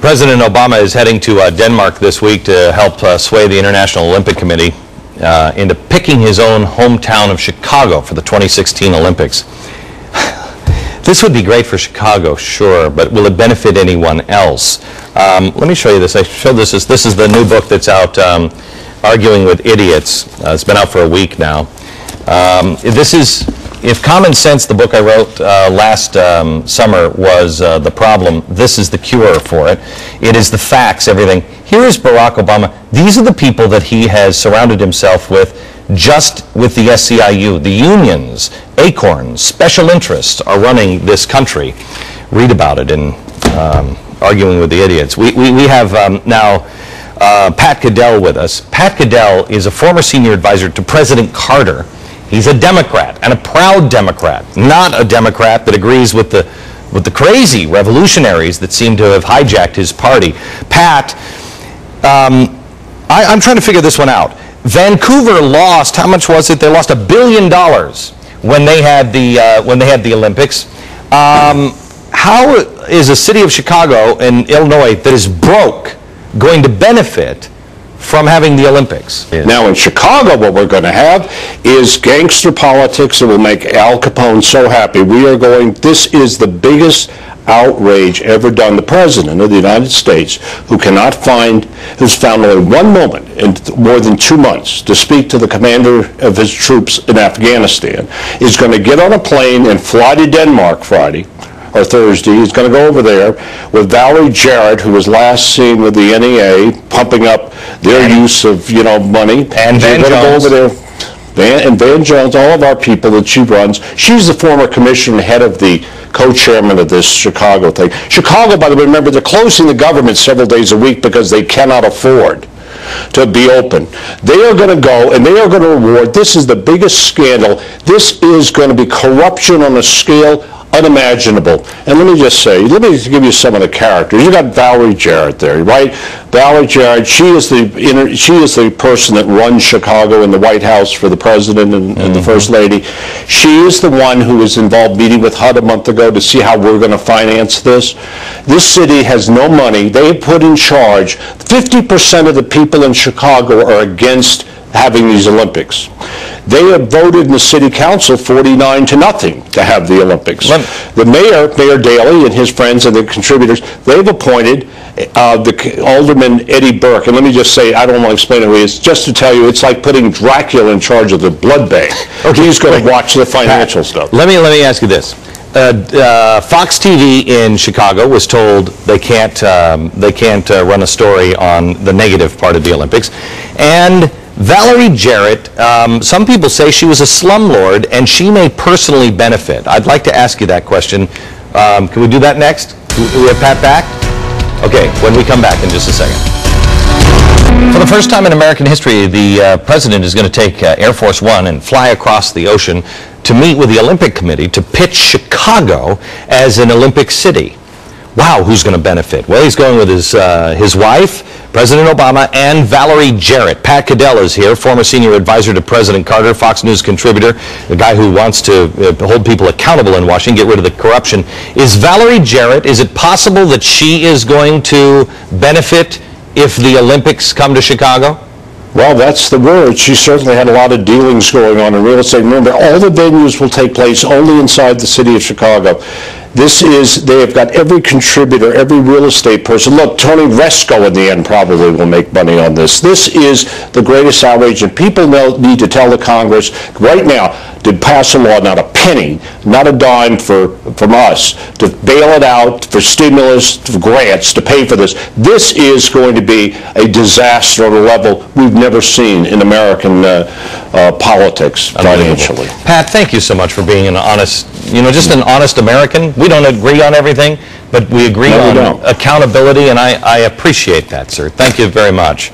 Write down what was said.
President Obama is heading to Denmark this week to help sway the International Olympic Committee into picking his own hometown of Chicago for the 2016 Olympics. This would be great for Chicago, sure, but will it benefit anyone else? Let me show you this. I showed this. This is the new book that's out, Arguing with Idiots. It's been out for a week now. This is, if common sense, the book I wrote last summer, was the problem, this is the cure for it. It is the facts, everything. Here is Barack Obama. These are the people that he has surrounded himself with, just with the SEIU. The unions, acorns, special interests are running this country. Read about it in Arguing with the Idiots. We have now Pat Caddell with us. Pat Caddell is a former senior advisor to President Carter. He's a Democrat, and a proud Democrat, not a Democrat that agrees with the crazy revolutionaries that seem to have hijacked his party. Pat, I'm trying to figure this one out. Vancouver lost, how much was it? They lost $1 billion when they had the Olympics. How is a city of Chicago and Illinois that is broke going to benefit from having the Olympics? Now in Chicago, what we're going to have is gangster politics that will make Al Capone so happy. This is the biggest outrage ever done. The President of the United States, who's found only one moment in more than 2 months to speak to the commander of his troops in Afghanistan, is going to get on a plane and fly to Denmark Friday or Thursday. He's going to go over there with Valerie Jarrett, who was last seen with the NEA, pumping up their use of, money. And Van Jones. Go over there. Van Jones, all of our people that she runs. She's the former commissioner, head of the co-chairman of this Chicago thing. Chicago, by the way, remember, they're closing the government several days a week because they cannot afford to be open. They are going to go and they are going to reward. This is the biggest scandal. This is going to be corruption on a scale unimaginable. And let me just say, let me give you some of the characters. You got Valerie Jarrett there, right? Valerie Jarrett, she is the person that runs Chicago in the White House for the president and the first lady. She is the one who was involved meeting with HUD a month ago to see how we're going to finance this. This city has no money. They have put in charge. 50% of the people in Chicago are against having these Olympics. They have voted in the city council 49-0 to have the Olympics. The Mayor Daley and his friends and the contributors, they've appointed the Alderman Eddie Burke. And let me just say, I don't want to explain it to you, it's just to tell you, it's like putting Dracula in charge of the blood bank. Okay, he's going to watch the financial stuff. Let me ask you this. Fox TV in Chicago was told they can't run a story on the negative part of the Olympics. And Valerie Jarrett, some people say she was a slumlord and she may personally benefit. I'd like to ask you that question. Can we do that next? We have Pat back? Okay, when we come back in just a second. For the first time in American history, the president is going to take Air Force One and fly across the ocean to meet with the Olympic Committee to pitch Chicago as an Olympic city. Wow, who's going to benefit? Well, he's going with his wife, President Obama, and Valerie Jarrett. Pat Caddell is here, former senior advisor to President Carter, Fox News contributor, the guy who wants to hold people accountable in Washington, get rid of the corruption. Is Valerie Jarrett, is it possible that she is going to benefit if the Olympics come to Chicago? Well, that's the word. She certainly had a lot of dealings going on in real estate. Remember, all the venues will take place only inside the city of Chicago. They have got every contributor, every real estate person. Look, Tony Resco in the end probably will make money on this. This is the greatest outrage, and people need to tell the Congress right now to pass a law, not a penny, not a dime from us, to bail it out for stimulus, for grants, to pay for this. This is going to be a disaster on a level we've never seen in American politics financially. Pat, thank you so much for being an honest, just an honest American. We don't agree on everything, but we agree on accountability, and I appreciate that, sir. Thank you very much.